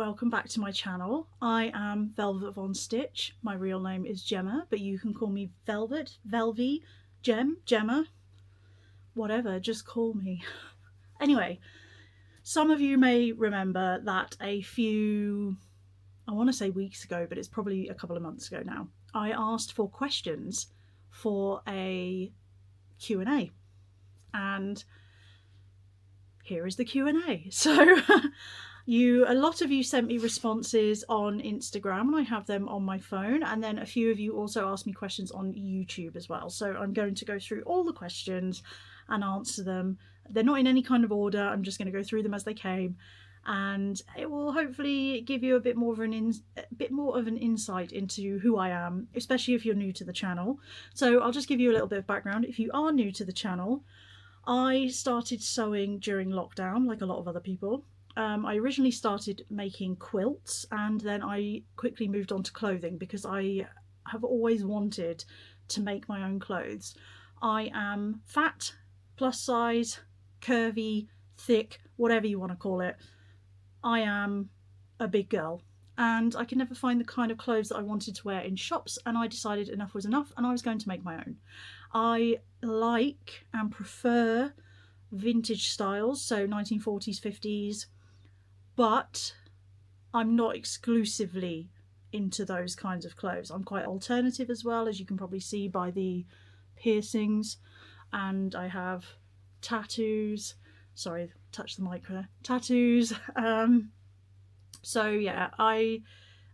welcome back to my channel. I am Velvet Von Stitch. My real name is Gemma, but you can call me Velvet, Velvy, Gemma, whatever, just call me. Anyway, some of you may remember that a few, I want to say weeks ago, but it's probably a couple of months ago now, I asked for questions for a Q&A, and here is the Q&A. So a lot of you sent me responses on Instagram, and I have them on my phone, and then a few of you also asked me questions on YouTube as well. So I'm going to go through all the questions and answer them. They're not in any kind of order. I'm just going to go through them as they came, and it will hopefully give you a bit more of an insight into who I am, especially if you're new to the channel. So I'll just give you a little bit of background. If you are new to the channel, I started sewing during lockdown, like a lot of other people. I originally started making quilts, and then I quickly moved on to clothing because I have always wanted to make my own clothes. I am fat, plus size, curvy, thick, whatever you want to call it. I am a big girl, and I could never find the kind of clothes that I wanted to wear in shops, and I decided enough was enough and I was going to make my own. I like and prefer vintage styles, so 1940s, 50s, but I'm not exclusively into those kinds of clothes. I'm quite alternative as well, as you can probably see by the piercings, and I have tattoos. Sorry, touch the mic there. Tattoos. So yeah, I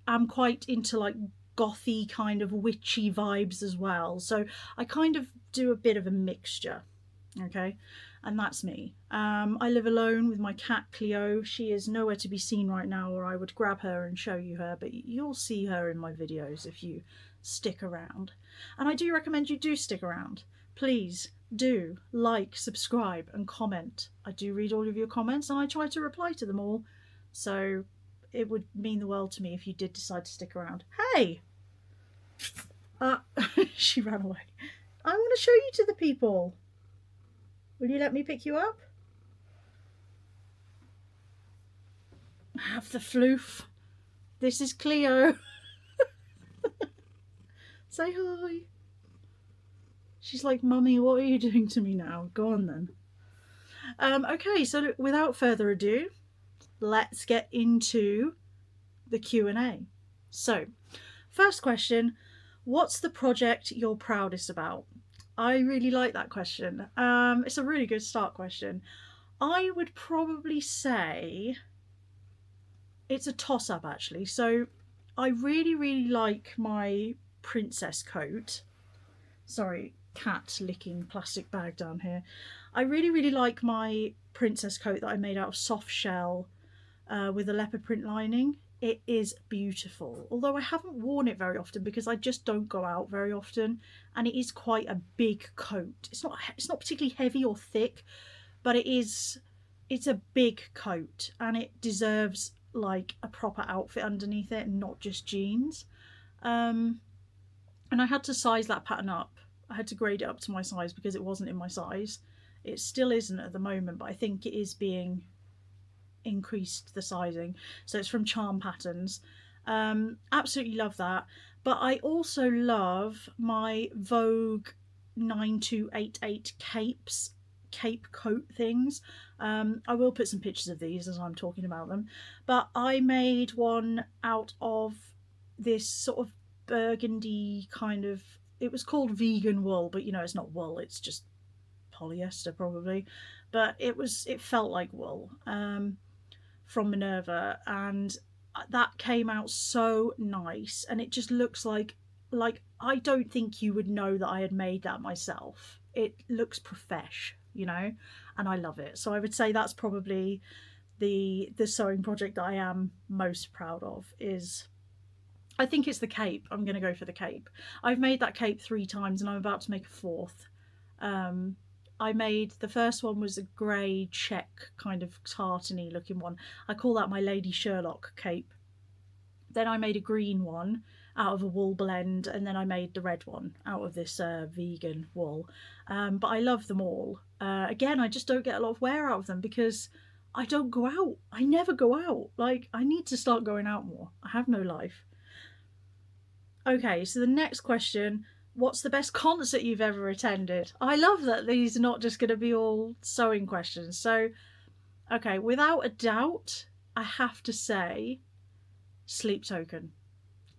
am quite into like gothy kind of witchy vibes as well. So I kind of do a bit of a mixture, okay? And that's me. I live alone with my cat Cleo. She is nowhere to be seen right now, or I would grab her and show you her, but you'll see her in my videos if you stick around. And I do recommend you do stick around. Please do like, subscribe and comment. I do read all of your comments and I try to reply to them all. So it would mean the world to me if you did decide to stick around. Hey! She ran away. I want to show you to the people. Will you let me pick you up? Have the floof. This is Cleo. Say hi. She's like, Mummy, what are you doing to me now? Go on then. Okay, so without further ado, let's get into the Q&A. So, first question, what's the project you're proudest about? I really like that question. It's a really good start question. I would probably say it's a toss-up actually. So I really like my princess coat. Sorry, cat licking plastic bag down here. I really like my princess coat that I made out of soft shell with a leopard print lining. It is beautiful, although I haven't worn it very often because I just don't go out very often, and it is quite a big coat. It's not particularly heavy or thick, but it's a big coat, and it deserves like a proper outfit underneath it and not just jeans. And I had to size that pattern up. I had to grade it up to my size because it wasn't in my size. It still isn't at the moment, but I think it is being increased, the sizing. So it's from Charm Patterns. Absolutely love that. But I also love my Vogue 9288 cape coat things. I will put some pictures of these as I'm talking about them, but I made one out of this sort of burgundy kind of, it was called vegan wool, but you know, it's not wool, it's just polyester probably, but it felt like wool, from Minerva, and that came out so nice, and it just looks like I don't think you would know that I had made that myself. It looks profesh, you know, and I love it. So I would say that's probably the sewing project that I am most proud of. Is, I think it's the cape. I'm going to go for the cape. I've made that cape 3 times and I'm about to make a 4th. I made, the first one was a grey check kind of tartany looking one. I call that my Lady Sherlock cape. Then I made a green one out of a wool blend, and then I made the red one out of this vegan wool. But I love them all. Again, I just don't get a lot of wear out of them because I don't go out. I never go out. Like, I need to start going out more. I have no life. Okay, so the next question, what's the best concert you've ever attended? I love that these are not just going to be all sewing questions. So, okay, without a doubt, I have to say Sleep Token.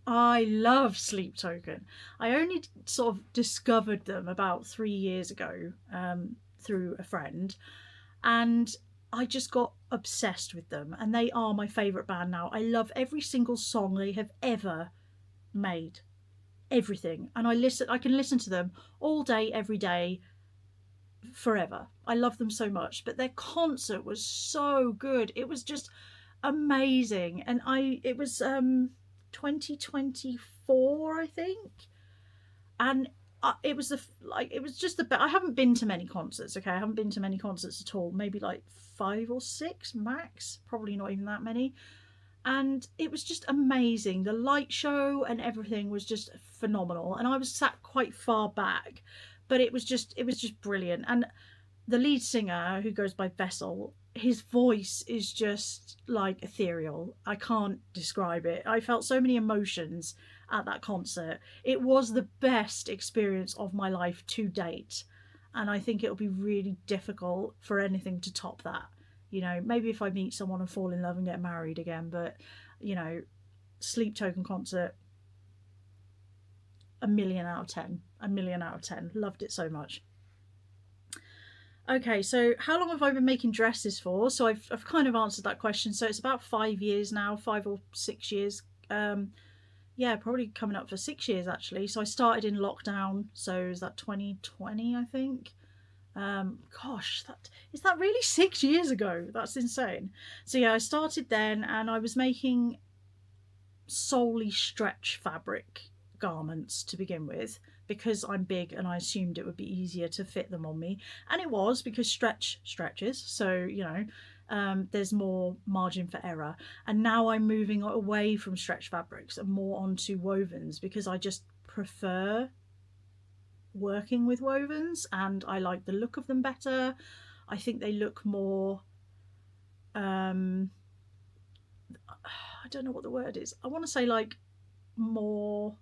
I love Sleep Token. I only sort of discovered them about 3 years ago through a friend, and I just got obsessed with them. And they are my favourite band now. I love every single song they have ever made, everything. And I can listen to them all day, every day, forever. I love them so much. But their concert was so good. It was just amazing. And it was 2024, I think, and it was it was just the best. I haven't been to many concerts. Okay, I haven't been to many concerts at all. Maybe like 5 or 6 max. Probably not even that many. And it was just amazing. The light show and everything was just phenomenal. And I was sat quite far back, but it was just brilliant. And the lead singer, who goes by Vessel, his voice is just like ethereal. I can't describe it. I felt so many emotions at that concert. It was the best experience of my life to date. And I think it'll be really difficult for anything to top that. Maybe if I meet someone and fall in love and get married again, but, Sleep Token concert, 1,000,000 out of 10. 1,000,000 out of 10. Loved it so much. Okay, so how long have I been making dresses for? So I've kind of answered that question. So it's about 5 years now, 5 or 6 years. Yeah, probably coming up for 6 years actually. So I started in lockdown. So is that 2020, I think? Gosh, is that really 6 years ago? That's insane. So yeah, I started then, and I was making solely stretch fabric garments to begin with, because I'm big and I assumed it would be easier to fit them on me. And it was, because stretches, so there's more margin for error. And now I'm moving away from stretch fabrics and more onto wovens, because I just prefer working with wovens and I like the look of them better. I think they look more I don't know what the word is. I want to say like more,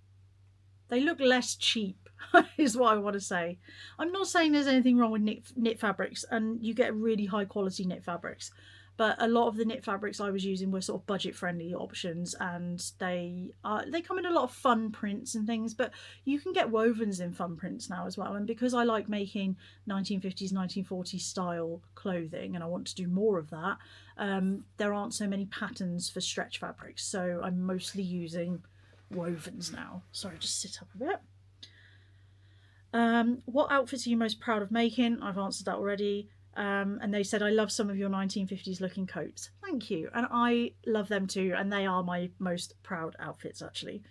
they look less cheap is what I want to say. I'm not saying there's anything wrong with knit fabrics, and you get really high quality knit fabrics, but a lot of the knit fabrics I was using were sort of budget friendly options, and they come in a lot of fun prints and things, but you can get wovens in fun prints now as well. And because I like making 1950s 1940s style clothing and I want to do more of that, there aren't so many patterns for stretch fabrics, so I'm mostly using wovens now. Sorry, just sit up a bit. What outfits are you most proud of making? I've answered that already. And they said, I love some of your 1950s looking coats. Thank you. And I love them too, and they are my most proud outfits actually.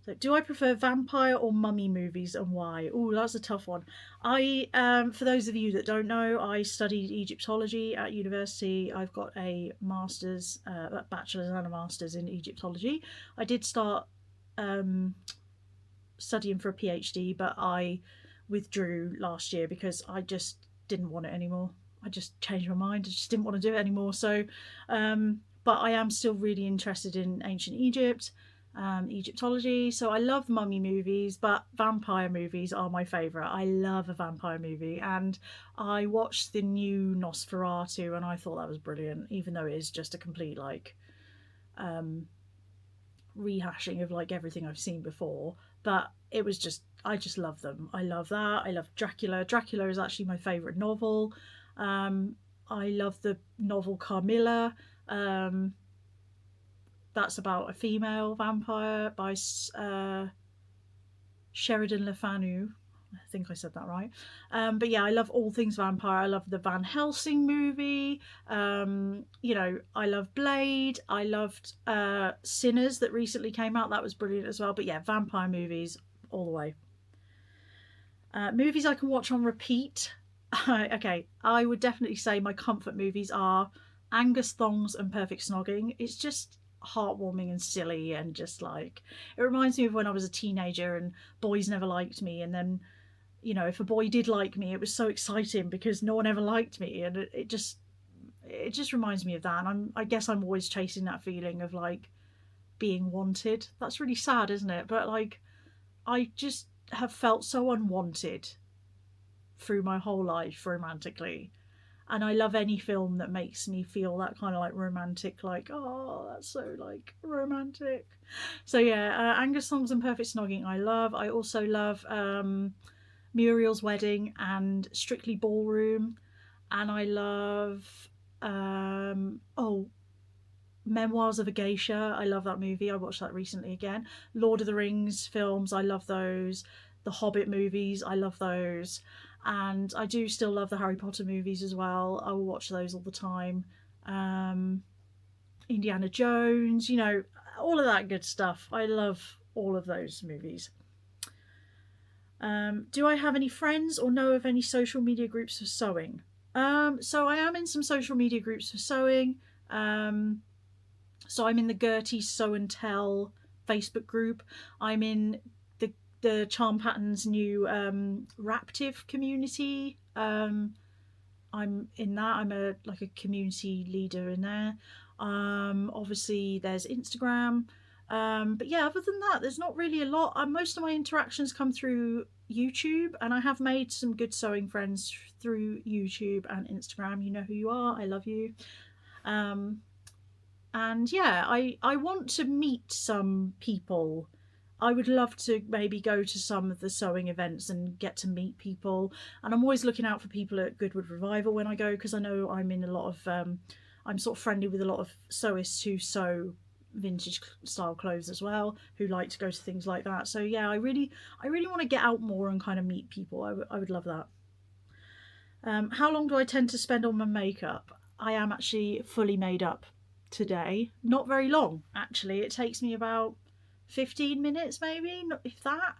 So, do I prefer vampire or mummy movies, and why? Oh, that's a tough one. For those of you that don't know, I studied Egyptology at university. I've got a master's, a bachelor's and a master's in Egyptology. I did start studying for a PhD, but I withdrew last year because I just didn't want it anymore. I just changed my mind. I just didn't want to do it anymore. So, but I am still really interested in ancient Egypt, Egyptology. So I love mummy movies, but vampire movies are my favourite. I love a vampire movie, and I watched the new Nosferatu and I thought that was brilliant, even though it is just a complete rehashing of like everything I've seen before. But it was just, I just love them. I love that. I love Dracula. Dracula is actually my favourite novel. I love the novel Carmilla. That's about a female vampire by Sheridan Le Fanu. I think I said that right. But yeah, I love all things vampire. I love the Van Helsing movie. I love Blade. I loved Sinners that recently came out. That was brilliant as well. But yeah, vampire movies all the way. Movies I can watch on repeat. Okay, I would definitely say my comfort movies are Angus Thongs and Perfect Snogging. It's just heartwarming and silly, and just like, it reminds me of when I was a teenager and boys never liked me, and then if a boy did like me, it was so exciting because no one ever liked me, and it just, it just reminds me of that. And I guess I'm always chasing that feeling of like being wanted. That's really sad, isn't it? But like, I just have felt so unwanted through my whole life romantically. And I love any film that makes me feel that kind of like romantic, like, oh, that's so like romantic. So yeah, Angus Thongs and Perfect Snogging I love. I also love Muriel's Wedding and Strictly Ballroom. And I love, oh, Memoirs of a Geisha. I love that movie. I watched that recently again. Lord of the Rings films. I love those. The Hobbit movies. I love those. And I do still love the Harry Potter movies as well. I will watch those all the time. Indiana Jones, you know, all of that good stuff. I love all of those movies. Do I have any friends or know of any social media groups for sewing? So I am in some social media groups for sewing. So I'm in the Gertie Sew and Tell Facebook group. I'm in the Charm Patterns new Raptive community. I'm in that. I'm a community leader in there. Obviously there's Instagram. But yeah, other than that, there's not really a lot. Most of my interactions come through YouTube, and I have made some good sewing friends through YouTube and Instagram. You know who you are. I love you. And yeah, I want to meet some people. I would love to maybe go to some of the sewing events and get to meet people. And I'm always looking out for people at Goodwood Revival when I go, because I know I'm in a lot of, I'm sort of friendly with a lot of sewists who sew vintage style clothes as well, who like to go to things like that. So yeah, I really want to get out more and kind of meet people. I would love that. How long do I tend to spend on my makeup? I am actually fully made up today. Not very long, actually. It takes me about 15 minutes, maybe, if that.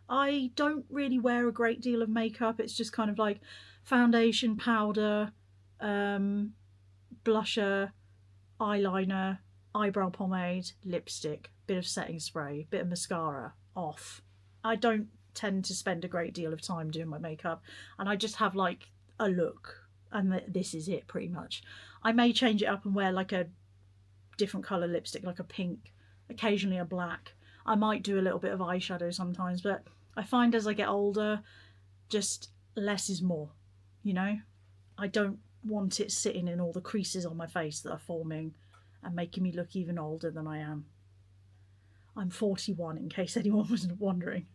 I don't really wear a great deal of makeup. It's just kind of like foundation, powder, blusher, eyeliner, eyebrow pomade, lipstick, bit of setting spray, bit of mascara, off. I don't tend to spend a great deal of time doing my makeup, and I just have like a look, and this is it pretty much. I may change it up and wear like a different colour lipstick, like a pink, occasionally a black. I might do a little bit of eyeshadow sometimes, but I find as I get older, just less is more, you know? I don't want it sitting in all the creases on my face that are forming and making me look even older than I am. I'm 41, in case anyone was wondering.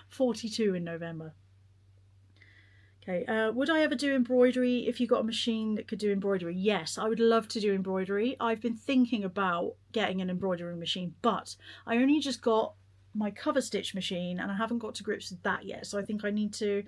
42 in November. Okay, would I ever do embroidery if you got a machine that could do embroidery? Yes, I would love to do embroidery. I've been thinking about getting an embroidery machine, but I only just got my cover stitch machine and I haven't got to grips with that yet. So I think I need to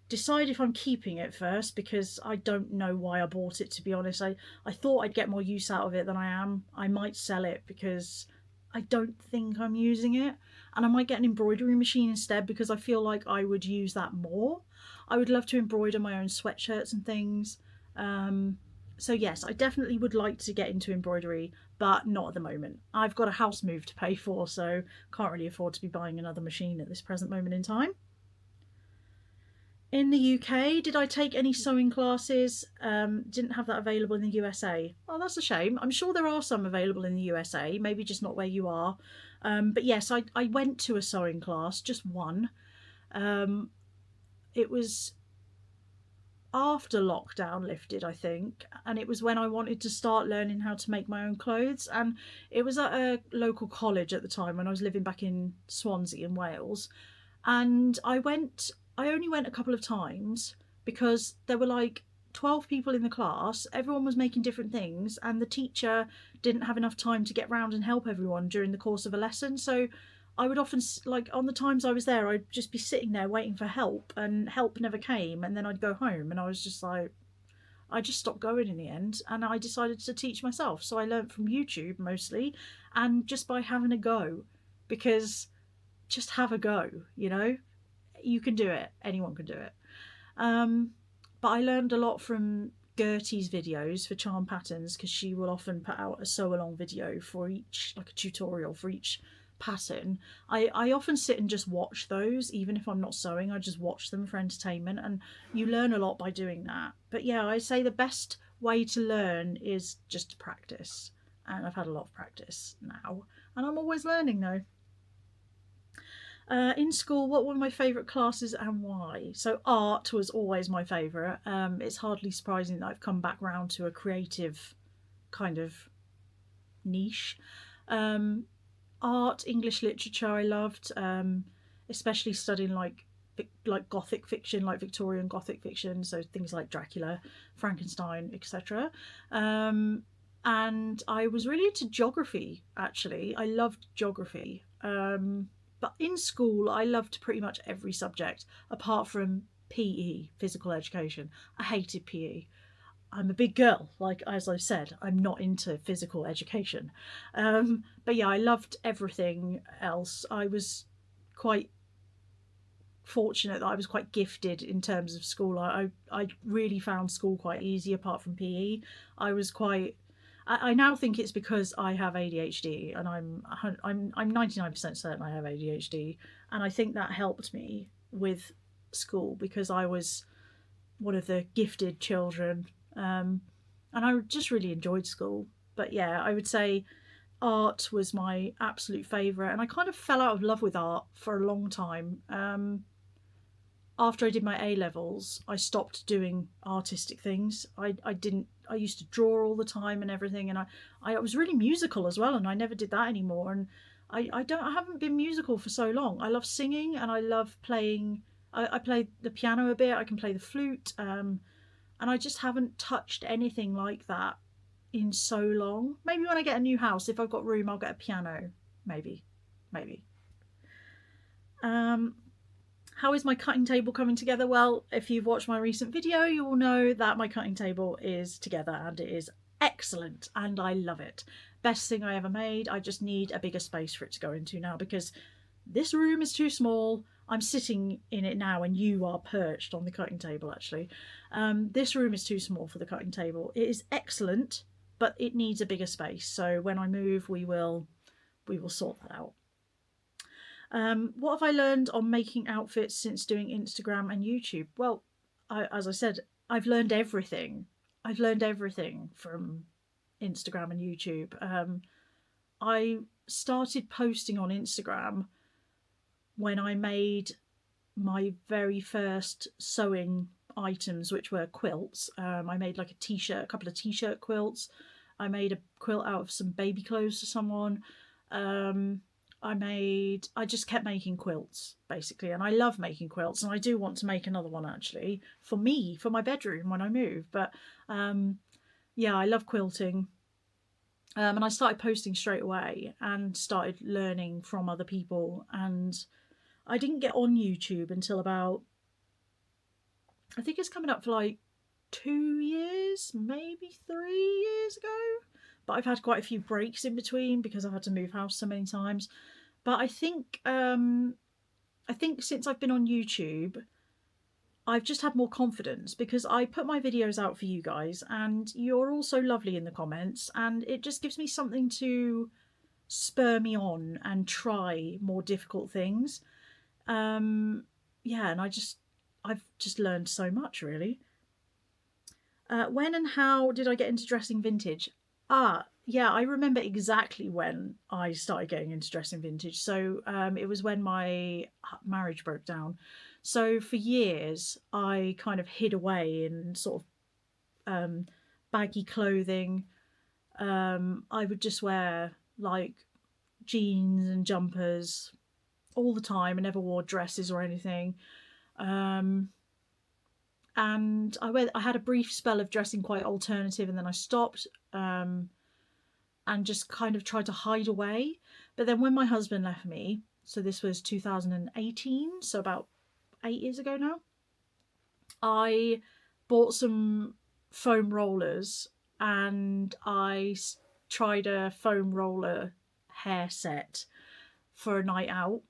decide if I'm keeping it first, because I don't know why I bought it, to be honest. I thought I'd get more use out of it than I am. I might sell it because I don't think I'm using it, and I might get an embroidery machine instead because I feel like I would use that more. I would love to embroider my own sweatshirts and things. So yes, I definitely would like to get into embroidery, but not at the moment. I've got a house move to pay for, so can't really afford to be buying another machine at this present moment in time. In the UK, did I take any sewing classes? Didn't have that available in the USA. Oh, that's a shame. I'm sure there are some available in the USA, maybe just not where you are. But yes, I went to a sewing class, just one. It was after lockdown lifted, I think, and it was when I wanted to start learning how to make my own clothes. And it was at a local college at the time when I was living back in Swansea in Wales. And I only went a couple of times because there were like 12 people in the class, everyone was making different things, and the teacher didn't have enough time to get round and help everyone during the course of a lesson. So I would often, like on the times I was there, I'd just be sitting there waiting for help, and help never came, and then I'd go home and I was just like, I just stopped going in the end, and I decided to teach myself. So I learnt from YouTube mostly, and just by having a go, because just have a go, you know? You can do it. Anyone can do it. But I learned a lot from Gertie's videos for Charm Patterns, because she will often put out a sew along video for each, like a tutorial for each pattern. I often sit and just watch those, even if I'm not sewing. I just watch them for entertainment, and you learn a lot by doing that. But yeah, I say the best way to learn is just to practice. And I've had a lot of practice now. And I'm always learning though. In school, what were my favourite classes and why? So art was always my favourite. It's hardly surprising that I've come back round to a creative kind of niche. Um, Art, English literature, I loved, especially studying like Gothic fiction, like Victorian Gothic fiction, so things like Dracula, Frankenstein, etc. And I was really into geography. Actually, I loved geography. But in school, I loved pretty much every subject apart from PE, physical education. I hated PE. I'm a big girl, like as I've said, I'm not into physical education. But yeah, I loved everything else. I was quite fortunate that I was quite gifted in terms of school. I really found school quite easy apart from PE. I was quite. I now think it's because I have ADHD, and I'm 99% certain I have ADHD, and I think that helped me with school because I was one of the gifted children, and I just really enjoyed school. But yeah, I would say art was my absolute favourite, and I kind of fell out of love with art for a long time. After I did my A levels, I stopped doing artistic things. I didn't. I used to draw all the time and everything, and I was really musical as well, and I never did that anymore. And I haven't been musical for so long. I love singing and I love playing. I play the piano a bit. I can play the flute, and I just haven't touched anything like that in so long. Maybe when I get a new house, if I've got room, I'll get a piano. Maybe. Um, how is my cutting table coming together? Well, if you've watched my recent video, you will know that my cutting table is together and it is excellent and I love it. Best thing I ever made. I just need a bigger space for it to go into now because this room is too small. I'm sitting in it now and you are perched on the cutting table actually. This room is too small for the cutting table. It is excellent, but it needs a bigger space. So when I move, we will sort that out. What have I learned on making outfits since doing Instagram and YouTube? Well, as I said, I've learned everything. I've learned everything from Instagram and YouTube. I started posting on Instagram when I made my very first sewing items, which were quilts. I made like a couple of t-shirt quilts. I made a quilt out of some baby clothes for someone. I just kept making quilts basically, and I love making quilts, and I do want to make another one actually for me, for my bedroom when I move. But yeah, I love quilting. And I started posting straight away and started learning from other people. And I didn't get on YouTube until about, I think it's coming up for like 2 years, maybe 3 years ago. But I've had quite a few breaks in between because I've had to move house so many times. But I think since I've been on YouTube, I've just had more confidence because I put my videos out for you guys and you're all so lovely in the comments, and it just gives me something to spur me on and try more difficult things. Yeah, and I've just learned so much really. When and how did I get into dressing vintage? Yeah, I remember exactly when I started getting into dressing vintage. So it was when my marriage broke down. So for years, I kind of hid away in sort of baggy clothing. I would just wear like jeans and jumpers all the time. I never wore dresses or anything. And I had a brief spell of dressing quite alternative, and then I stopped. And just kind of tried to hide away. But then when my husband left me, so this was 2018, so about 8 years ago now, I bought some foam rollers and I tried a foam roller hair set for a night out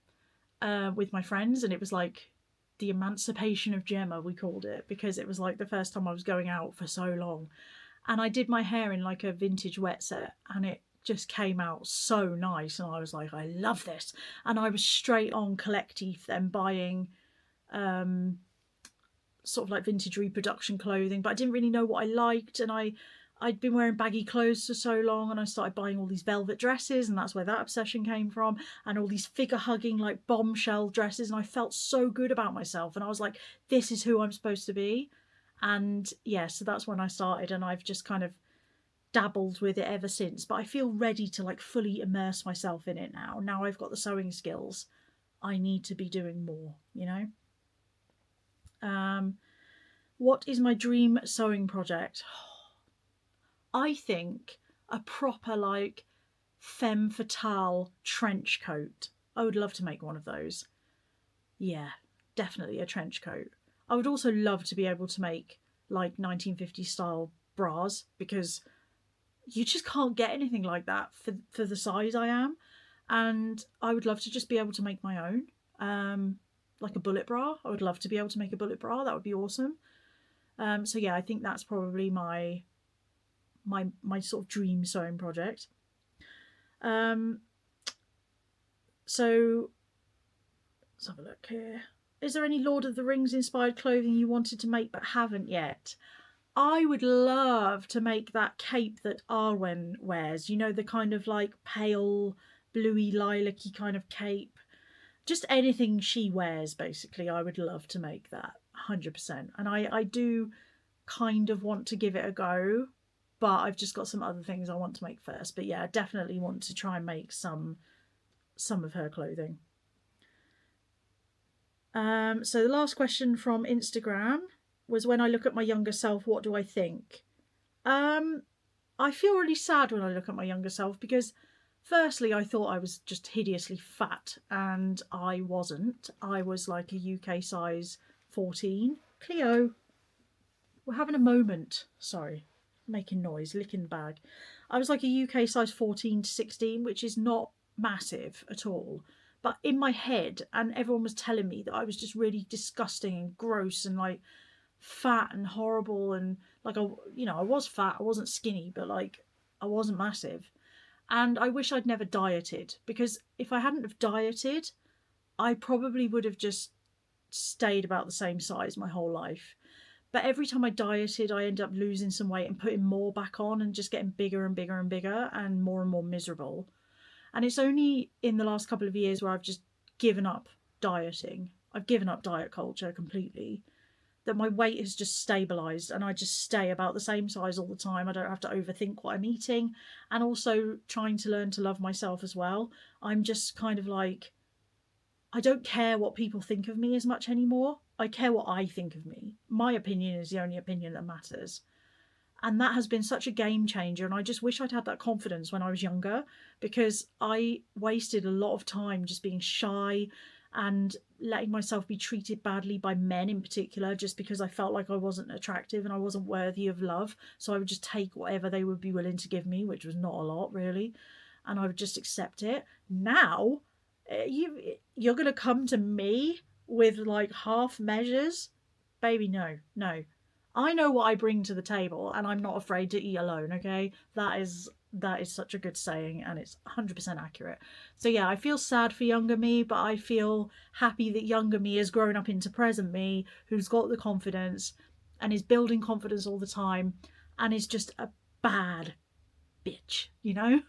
with my friends, and it was like the emancipation of Gemma, we called it, because it was like the first time I was going out for so long. And I did my hair in like a vintage wet set, and it just came out so nice. And I was like, I love this. And I was straight on Collective then buying sort of like vintage reproduction clothing, but I didn't really know what I liked, and I'd been wearing baggy clothes for so long, and I started buying all these velvet dresses, and that's where that obsession came from, and all these figure hugging like bombshell dresses, and I felt so good about myself, and I was like, this is who I'm supposed to be. And yeah, so that's when I started, and I've just kind of dabbled with it ever since, but I feel ready to like fully immerse myself in it now I've got the sewing skills. I need to be doing more, you know. What is my dream sewing project? I think a proper like femme fatale trench coat. I would love to make one of those. Yeah, definitely a trench coat. I would also love to be able to make like 1950s style bras, because you just can't get anything like that for the size I am. And I would love to just be able to make my own. Like a bullet bra. I would love to be able to make a bullet bra. That would be awesome. So yeah, I think that's probably my sort of dream sewing project. So let's have a look here. Is there any Lord of the Rings inspired clothing you wanted to make but haven't yet? I would love to make that cape that Arwen wears. You know, the kind of like pale, bluey, lilac-y kind of cape. Just anything she wears, basically. I would love to make that, 100%. And I do kind of want to give it a go, but I've just got some other things I want to make first. But yeah, I definitely want to try and make some of her clothing. So the last question from Instagram was, when I look at my younger self, what do I think? I feel really sad when I look at my younger self, because firstly, I thought I was just hideously fat, and I wasn't. I was like a UK size 14. Cleo, we're having a moment. Sorry, making noise, licking the bag. I was like a UK size 14 to 16, which is not massive at all. But in my head, and everyone was telling me that I was just really disgusting and gross and like fat and horrible, and like I was fat. I wasn't skinny, but like I wasn't massive. And I wish I'd never dieted, because if I hadn't have dieted, I probably would have just stayed about the same size my whole life. But every time I dieted, I ended up losing some weight and putting more back on, and just getting bigger and bigger and bigger and more miserable. And it's only in the last couple of years where I've just given up dieting. I've given up diet culture completely. That my weight has just stabilised, and I just stay about the same size all the time. I don't have to overthink what I'm eating, and also trying to learn to love myself as well. I'm just kind of like, I don't care what people think of me as much anymore. I care what I think of me. My opinion is the only opinion that matters. And that has been such a game changer, and I just wish I'd had that confidence when I was younger, because I wasted a lot of time just being shy and letting myself be treated badly by men in particular, just because I felt like I wasn't attractive and I wasn't worthy of love. So I would just take whatever they would be willing to give me, which was not a lot really, and I would just accept it. Now you're going to come to me with like half measures? Baby, no. I know what I bring to the table, and I'm not afraid to eat alone, okay? That is such a good saying, and it's 100% accurate. So yeah, I feel sad for younger me, but I feel happy that younger me has grown up into present me, who's got the confidence and is building confidence all the time, and is just a bad bitch, you know?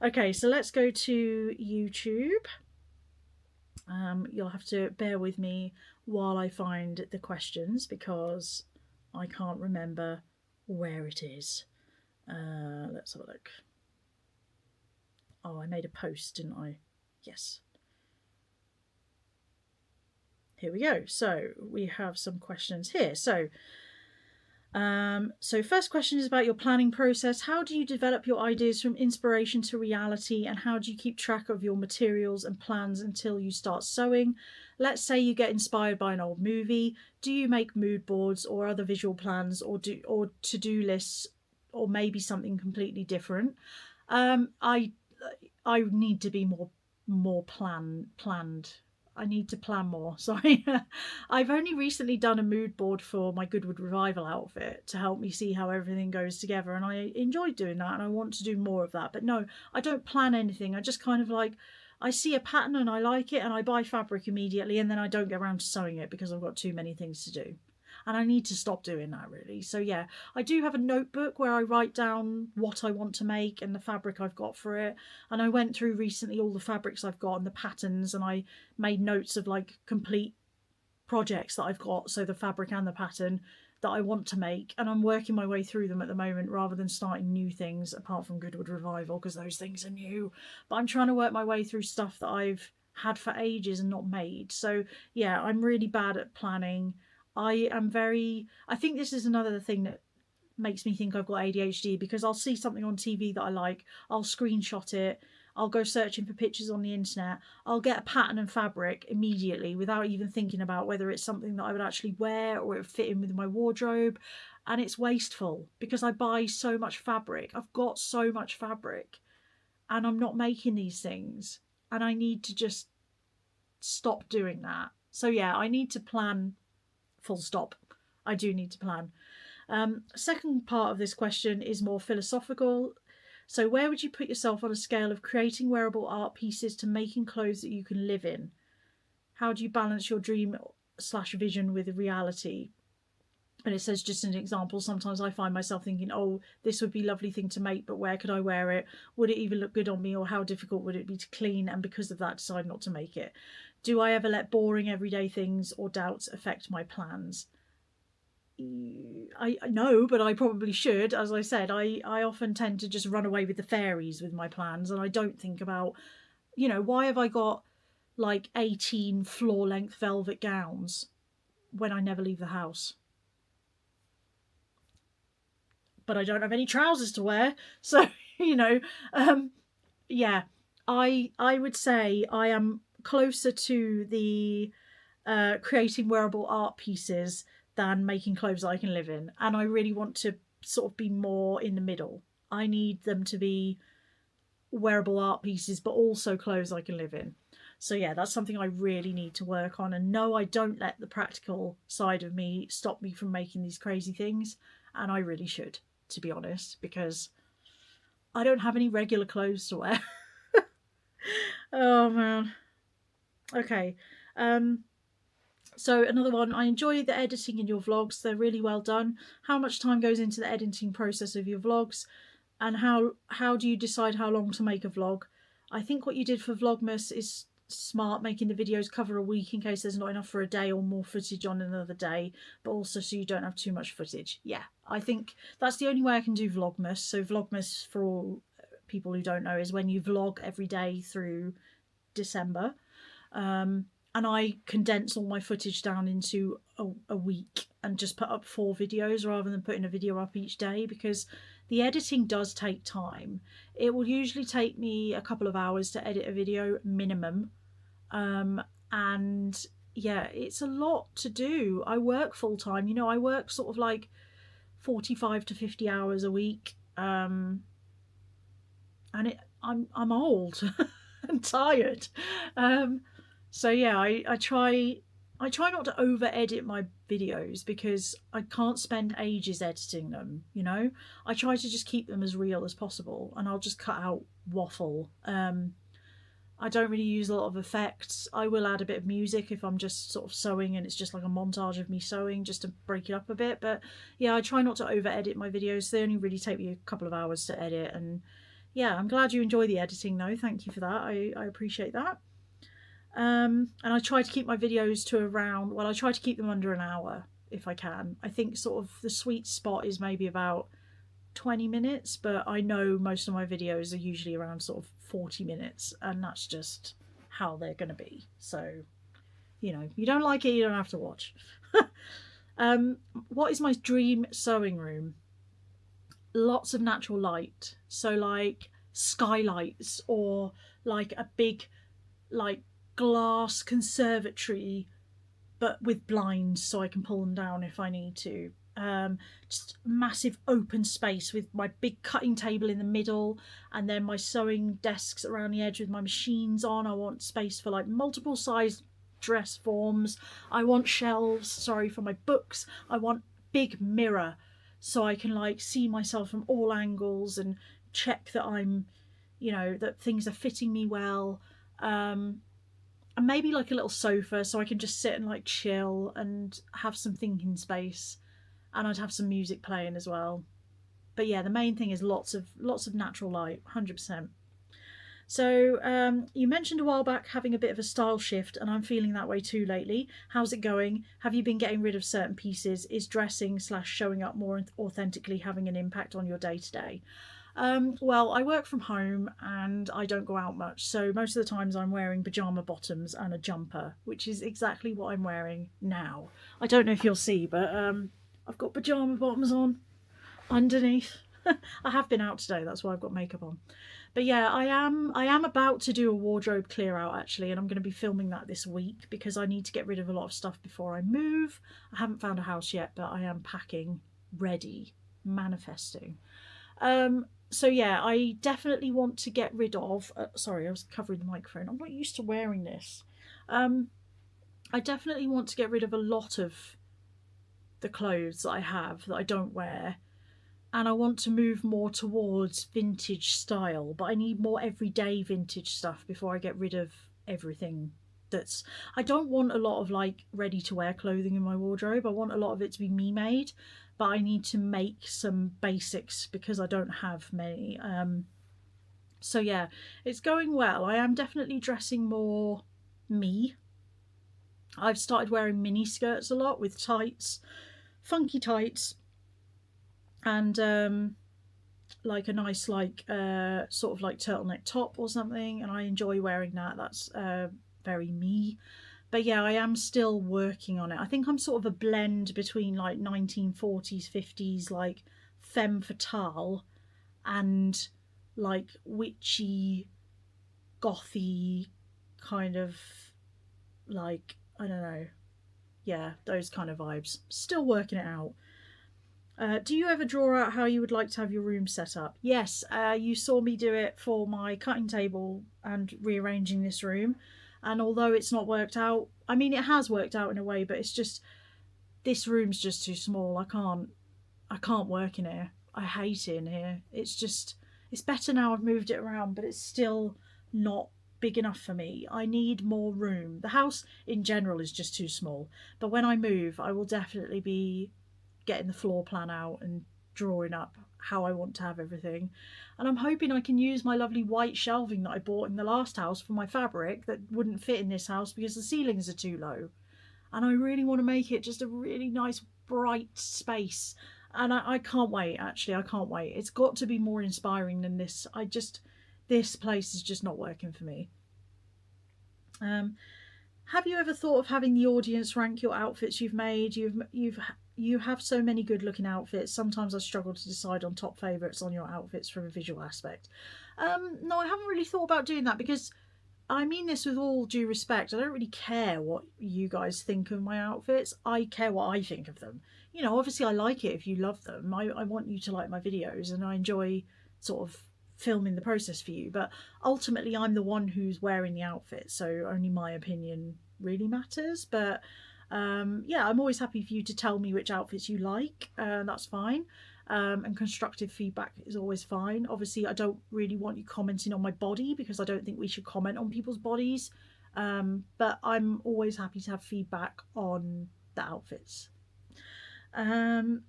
Okay, so let's go to YouTube. You'll have to bear with me while I find the questions, because I can't remember where it is. Let's have a look. Oh, I made a post, didn't I? Yes. Here we go. So we have some questions here. So first question is about your planning process. How do you develop your ideas from inspiration to reality, and how do you keep track of your materials and plans until you start sewing? Let's say you get inspired by an old movie. Do you make mood boards or other visual plans, or to-do lists, or maybe something completely different? I need to be more planned. I need to plan more. Sorry. I've only recently done a mood board for my Goodwood Revival outfit to help me see how everything goes together, and I enjoyed doing that, and I want to do more of that. But no, I don't plan anything. I just kind of like, I see a pattern and I like it and I buy fabric immediately, and then I don't get around to sewing it because I've got too many things to do. And I need to stop doing that, really. So yeah, I do have a notebook where I write down what I want to make and the fabric I've got for it. And I went through recently all the fabrics I've got and the patterns, and I made notes of like complete projects that I've got, so the fabric and the pattern that I want to make, and I'm working my way through them at the moment rather than starting new things apart from Goodwood Revival, because those things are new. But I'm trying to work my way through stuff that I've had for ages and not made. So yeah, I'm really bad at planning. I think this is another thing that makes me think I've got ADHD, because I'll see something on TV that I like, I'll screenshot it, I'll go searching for pictures on the internet, I'll get a pattern and fabric immediately without even thinking about whether it's something that I would actually wear or it would fit in with my wardrobe. And it's wasteful because I buy so much fabric. I've got so much fabric and I'm not making these things. And I need to just stop doing that. So yeah, I need to plan, full stop. I do need to plan. Second part of this question is more philosophical. So where would you put yourself on a scale of creating wearable art pieces to making clothes that you can live in? How do you balance your dream / vision with reality? And it says, just an example, sometimes I find myself thinking, oh, this would be a lovely thing to make, but where could I wear it? Would it even look good on me, or how difficult would it be to clean? And because of that, decide not to make it. Do I ever let boring everyday things or doubts affect my plans? I know, but I probably should. As I said, I often tend to just run away with the fairies with my plans, and I don't think about, why have I got like 18 floor length velvet gowns when I never leave the house? But I don't have any trousers to wear. So, yeah, I would say I am closer to the creating wearable art pieces than making clothes I can live in. And I really want to sort of be more in the middle. I need them to be wearable art pieces, but also clothes I can live in. So yeah, that's something I really need to work on. And no, I don't let the practical side of me stop me from making these crazy things. And I really should, to be honest, because I don't have any regular clothes to wear. Oh man. Okay. So another one, I enjoy the editing in your vlogs. They're really well done. How much time goes into the editing process of your vlogs? And how do you decide how long to make a vlog? I think what you did for Vlogmas is smart, making the videos cover a week in case there's not enough for a day or more footage on another day, but also so you don't have too much footage. Yeah, I think that's the only way I can do Vlogmas. So Vlogmas, for all people who don't know, is when you vlog every day through December. And I condense all my footage down into a week and just put up 4 videos rather than putting a video up each day, because the editing does take time. It will usually take me a couple of hours to edit a video minimum. And yeah, it's a lot to do. I work full time. I work sort of like 45 to 50 hours a week. And I'm old and tired. So yeah, I try not to over edit my videos because I can't spend ages editing them, I try to just keep them as real as possible, and I'll just cut out waffle. I don't really use a lot of effects. I will add a bit of music if I'm just sort of sewing and it's just like a montage of me sewing, just to break it up a bit. But yeah, I try not to over edit my videos. They only really take me a couple of hours to edit. And yeah, I'm glad you enjoy the editing though. Thank you for that. I appreciate that. And I try to keep my videos to around, I try to keep them under an hour if I can. I think sort of the sweet spot is maybe about 20 minutes, but I know most of my videos are usually around sort of 40 minutes, and that's just how they're going to be. So, you don't like it, you don't have to watch. What is my dream sewing room? Lots of natural light. So like skylights, or like a big like glass conservatory but with blinds so I can pull them down if I need to. Just massive open space with my big cutting table in the middle, and then my sewing desks around the edge with my machines on. I want space for like multiple size dress forms. I want shelves, for my books. I want big mirror so I can like see myself from all angles and check that I'm, that things are fitting me well. And maybe like a little sofa so I can just sit and like chill and have some thinking space, and I'd have some music playing as well. But yeah, the main thing is lots of natural light, 100%. So you mentioned a while back having a bit of a style shift, and I'm feeling that way too lately. How's it going? Have you been getting rid of certain pieces? Is dressing slash showing up more authentically having an impact on your day to day? Well, I work from home and I don't go out much, so most of the times I'm wearing pajama bottoms and a jumper, which is exactly what I'm wearing now. I don't know if you'll see, but I've got pajama bottoms on underneath. I have been out today, that's why I've got makeup on. But yeah, I am about to do a wardrobe clear out actually, and I'm going to be filming that this week because I need to get rid of a lot of stuff before I move. I haven't found a house yet, but I am packing, ready, manifesting. So yeah, I definitely want to get rid of. Sorry, I was covering the microphone. I'm not used to wearing this. Um, I definitely want to get rid of a lot of the clothes that I have that I don't wear, and I want to move more towards vintage style. But I need more everyday vintage stuff before I get rid of everything. That's I don't want a lot of like ready to wear clothing in my wardrobe. I want a lot of it to be me made, but I need to make some basics because I don't have many. So yeah, it's going well. I am definitely dressing more me. I've started wearing mini skirts a lot with tights, funky tights, and like a nice like sort of like turtleneck top or something, and I enjoy wearing that. That's very me. But yeah, I am still working on it. I think I'm sort of a blend between like 1940s, 50s, like femme fatale and like witchy, gothy kind of like, I don't know. Yeah, those kind of vibes. Still working it out. Do you ever draw out how you would like to have your room set up? Yes, you saw me do it for my cutting table and rearranging this room. And although it's not worked out, I mean, it has worked out in a way, but it's just this room's just too small. I can't work in here. I hate it in here. It's better now I've moved it around, but it's still not big enough for me. I need more room. The house in general is just too small. But when I move, I will definitely be getting the floor plan out and drawing up how I want to have everything. And I'm hoping I can use my lovely white shelving that I bought in the last house for my fabric that wouldn't fit in this house because the ceilings are too low. And I really want to make it just a really nice bright space. And I can't wait, actually. I can't wait. It's got to be more inspiring than this. This place is just not working for me. Um, have you ever thought of having the audience rank your outfits you've made? You have so many good looking outfits. Sometimes I struggle to decide on top favourites on your outfits from a visual aspect. No, I haven't really thought about doing that because I mean this with all due respect. I don't really care what you guys think of my outfits. I care what I think of them. You know, obviously I like it if you love them. I want you to like my videos, and I enjoy sort of filming the process for you. But ultimately I'm the one who's wearing the outfit, so only my opinion really matters. But yeah, I'm always happy for you to tell me which outfits you like. That's fine. And constructive feedback is always fine. Obviously, I don't really want you commenting on my body because I don't think we should comment on people's bodies. But I'm always happy to have feedback on the outfits. Um,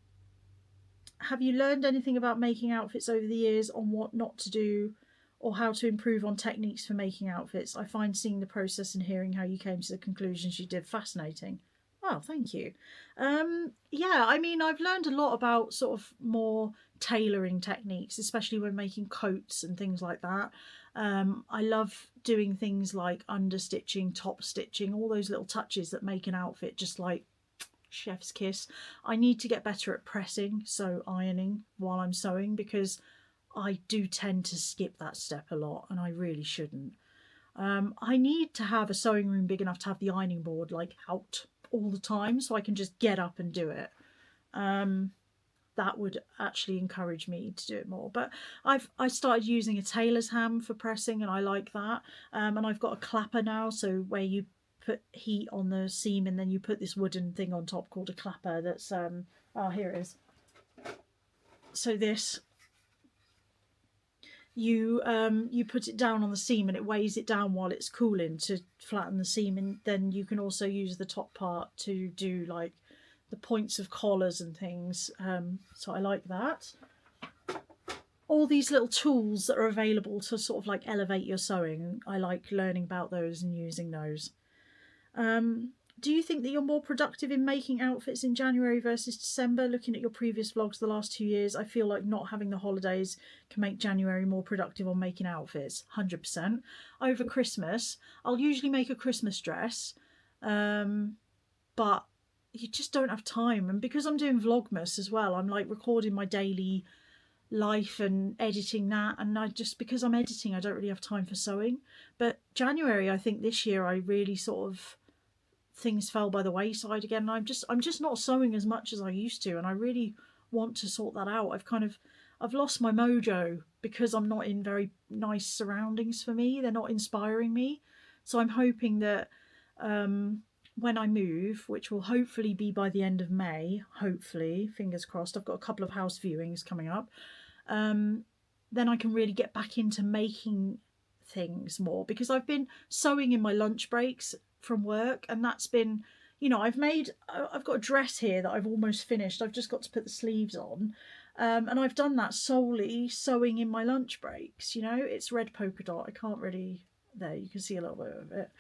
have you learned anything about making outfits over the years on what not to do or how to improve on techniques for making outfits? I find seeing the process and hearing how you came to the conclusions you did fascinating. Oh, thank you. Yeah, I mean, I've learned a lot about sort of more tailoring techniques, especially when making coats and things like that. I love doing things like understitching, top stitching, all those little touches that make an outfit just like chef's kiss. I need to get better at pressing, so ironing while I'm sewing, because I do tend to skip that step a lot and I really shouldn't. I need to have a sewing room big enough to have the ironing board like out all the time so I can just get up and do it. That would actually encourage me to do it more. But I started using a tailor's ham for pressing, and I like that. And I've got a clapper now, so where you put heat on the seam and then you put this wooden thing on top called a clapper. That's oh, here it is. So you put it down on the seam and it weighs it down while it's cooling to flatten the seam, and then you can also use the top part to do like the points of collars and things. So I like that. All these little tools that are available to sort of like elevate your sewing, I like learning about those and using those. Do you think that you're more productive in making outfits in January versus December? Looking at your previous vlogs the last 2 years, I feel like not having the holidays can make January more productive on making outfits. 100%. Over Christmas, I'll usually make a Christmas dress, but you just don't have time. And because I'm doing Vlogmas as well, I'm like recording my daily life and editing that, and because I'm editing, I don't really have time for sewing. But January, I think this year I really sort of, things fell by the wayside again. I'm just not sewing as much as I used to, and I really want to sort that out. I've lost my mojo because I'm not in very nice surroundings for me. They're not inspiring me. So I'm hoping that when I move, which will hopefully be by the end of May, hopefully, fingers crossed, I've got a couple of house viewings coming up, then I can really get back into making things more, because I've been sewing in my lunch breaks from work, and that's been, I've got a dress here that I've almost finished. I've just got to put the sleeves on, and I've done that solely sewing in my lunch breaks. It's red polka dot. I can't really, there you can see a little bit of it.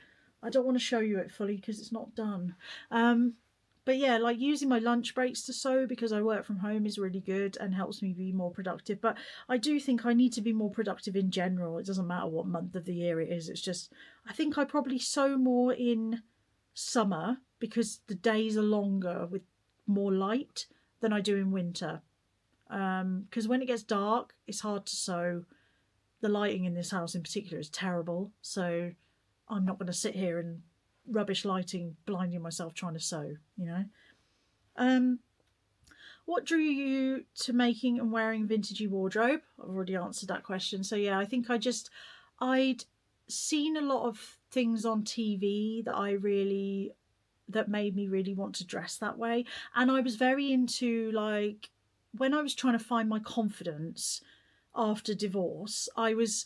I don't want to show you it fully because it's not done. But yeah, like using my lunch breaks to sew because I work from home is really good and helps me be more productive. But I do think I need to be more productive in general. It doesn't matter what month of the year it is. It's just, I think I probably sew more in summer because the days are longer with more light than I do in winter. Because when it gets dark, it's hard to sew. The lighting in this house in particular is terrible. So I'm not going to sit here and rubbish lighting, blinding myself trying to sew, What drew you to making and wearing vintagey wardrobe? I've already answered that question. So yeah, I think I'd seen a lot of things on TV that made me really want to dress that way. And I was very into, like, when I was trying to find my confidence after divorce, I was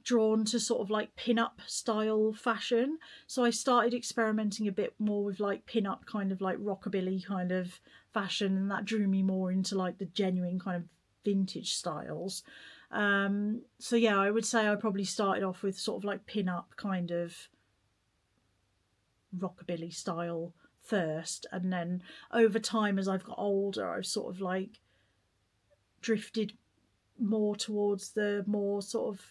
drawn to sort of like pin-up style fashion. So I started experimenting a bit more with like pin-up kind of like rockabilly kind of fashion, and that drew me more into like the genuine kind of vintage styles. So yeah, I would say I probably started off with sort of like pin-up kind of rockabilly style first, and then over time as I've got older, I've sort of like drifted more towards the more sort of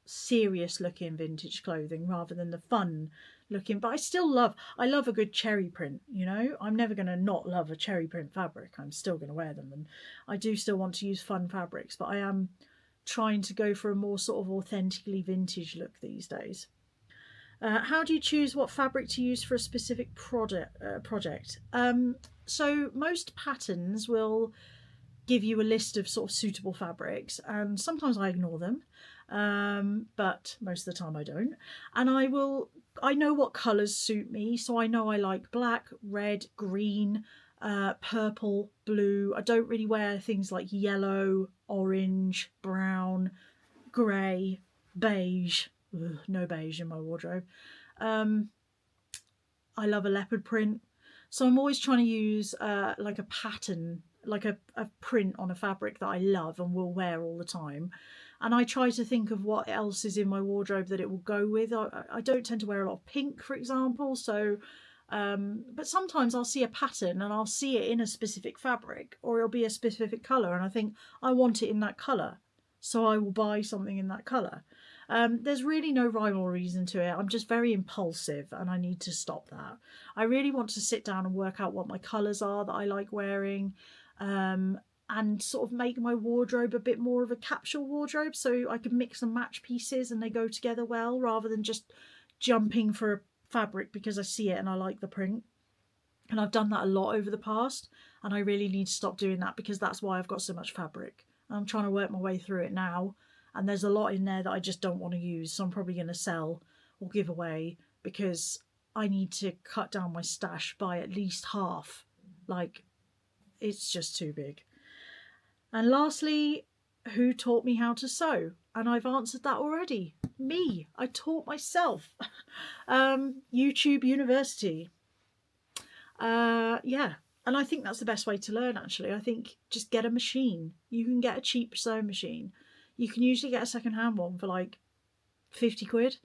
serious looking vintage clothing rather than the fun looking. But I love a good cherry print. I'm never going to not love a cherry print fabric. I'm still going to wear them, and I do still want to use fun fabrics, but I am trying to go for a more sort of authentically vintage look these days. How do you choose what fabric to use for a specific project? So most patterns will give you a list of sort of suitable fabrics, and sometimes I ignore them, but most of the time I don't. And I know what colours suit me, so I know I like black, red, green, purple, blue. I don't really wear things like yellow, orange, brown, grey, beige. Ugh, no beige in my wardrobe. I love a leopard print, so I'm always trying to use like a pattern, like a print on a fabric that I love and will wear all the time. And I try to think of what else is in my wardrobe that it will go with. I don't tend to wear a lot of pink, for example, so but sometimes I'll see a pattern and I'll see it in a specific fabric, or it'll be a specific colour, and I think I want it in that colour, so I will buy something in that colour. There's really no rhyme or reason to it. I'm just very impulsive, and I need to stop that. I really want to sit down and work out what my colours are that I like wearing, and sort of make my wardrobe a bit more of a capsule wardrobe, so I can mix and match pieces and they go together well, rather than just jumping for a fabric because I see it and I like the print. And I've done that a lot over the past, and I really need to stop doing that, because that's why I've got so much fabric. I'm trying to work my way through it now, and there's a lot in there that I just don't want to use, so I'm probably going to sell or give away, because I need to cut down my stash by at least half. Like, it's just too big. And lastly, who taught me how to sew? And I've answered that already. Me. I taught myself. YouTube University. Yeah. And I think that's the best way to learn, actually. I think just get a machine. You can get a cheap sewing machine. You can usually get a second-hand one for like 50 quid.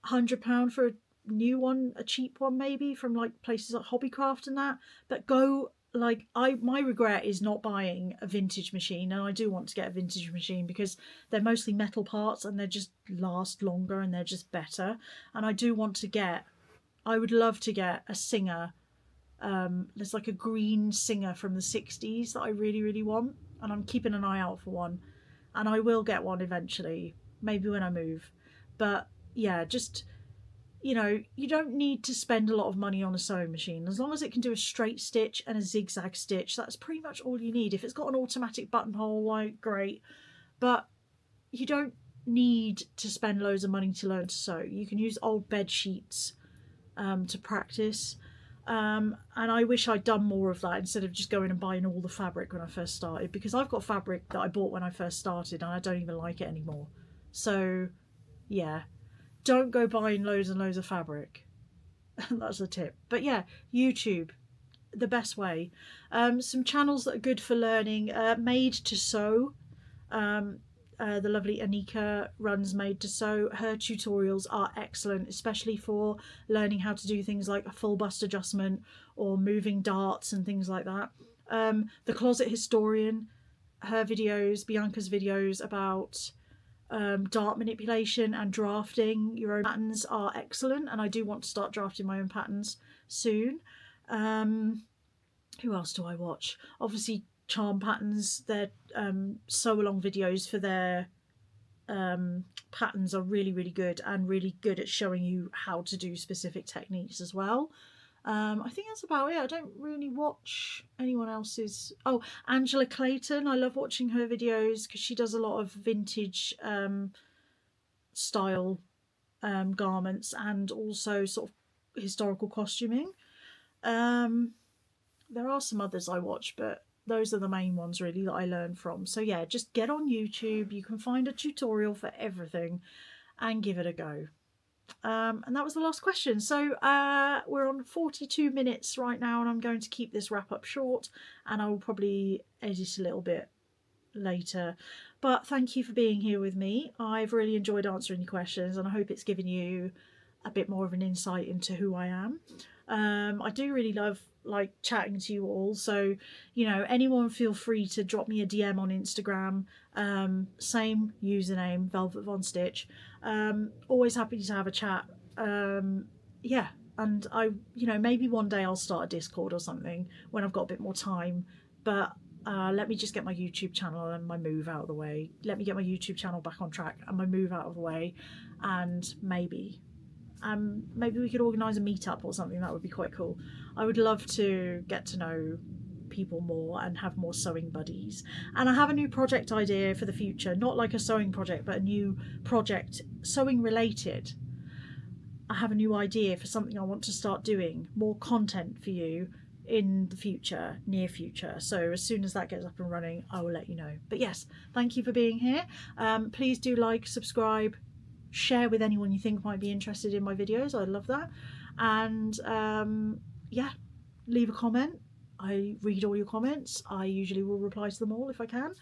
£100 for a new one, a cheap one maybe, from like places like Hobbycraft and that. But go, like, my regret is not buying a vintage machine, and I do want to get a vintage machine because they're mostly metal parts and they just last longer and they're just better. And I do want to get, I would love to get a Singer. There's like a green Singer from the 60s that I really, really want, and I'm keeping an eye out for one, and I will get one eventually, maybe when I move. But yeah, just, you don't need to spend a lot of money on a sewing machine. As long as it can do a straight stitch and a zigzag stitch, that's pretty much all you need. If it's got an automatic buttonhole, like, great. But you don't need to spend loads of money to learn to sew. You can use old bed sheets to practice. And I wish I'd done more of that instead of just going and buying all the fabric when I first started, because I've got fabric that I bought when I first started and I don't even like it anymore. So yeah, don't go buying loads and loads of fabric. That's a tip. But yeah, YouTube, the best way. Some channels that are good for learning. Made to Sew. The lovely Anika runs Made to Sew. Her tutorials are excellent, especially for learning how to do things like a full bust adjustment or moving darts and things like that. The Closet Historian, her videos, Bianca's videos about dart manipulation and drafting your own patterns are excellent, and I do want to start drafting my own patterns soon. Who else do I watch? Obviously Charm Patterns. Their sew along videos for their patterns are really, really good, and really good at showing you how to do specific techniques as well. I think that's about it. I don't really watch anyone else's. Oh, Angela Clayton. I love watching her videos because she does a lot of vintage style garments and also sort of historical costuming. There are some others I watch, but those are the main ones really that I learn from. So yeah, just get on YouTube. You can find a tutorial for everything and give it a go. And that was the last question. So we're on 42 minutes right now, and I'm going to keep this wrap up short, and I will probably edit a little bit later. But thank you for being here with me. I've really enjoyed answering your questions, and I hope it's given you a bit more of an insight into who I am. I do really love like chatting to you all, so anyone feel free to drop me a DM on Instagram. Same username, Velvet Von Stitch. Always happy to have a chat. Yeah, and I maybe one day I'll start a Discord or something when I've got a bit more time, but let me just get my YouTube channel and my move out of the way. Let me get my YouTube channel back on track and my move out of the way, and maybe we could organise a meetup or something. That would be quite cool. I would love to get to know people more and have more sewing buddies. And I have a new project idea for the future, not like a sewing project, but a new project sewing related. I have a new idea for something I want to start doing, more content for you in the future, near future. So as soon as that gets up and running, I will let you know. But yes, thank you for being here. Please do like, subscribe, share with anyone you think might be interested in my videos. I'd love that. And yeah, leave a comment. I read all your comments. I usually will reply to them all if I can.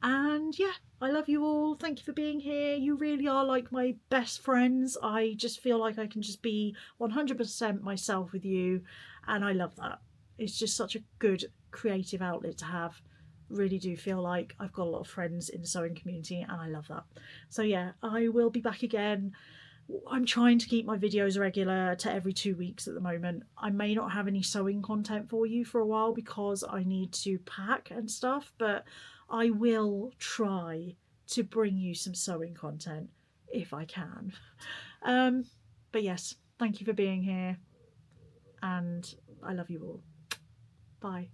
And yeah, I love you all. Thank you for being here. You really are like my best friends. I just feel like I can just be 100% myself with you, and I love that. It's just such a good creative outlet to have. Really do feel like I've got a lot of friends in the sewing community, and I love that. So yeah, I will be back again. I'm trying to keep my videos regular to every 2 weeks at the moment. I may not have any sewing content for you for a while because I need to pack and stuff, but I will try to bring you some sewing content if I can. But yes, thank you for being here, and I love you all. Bye.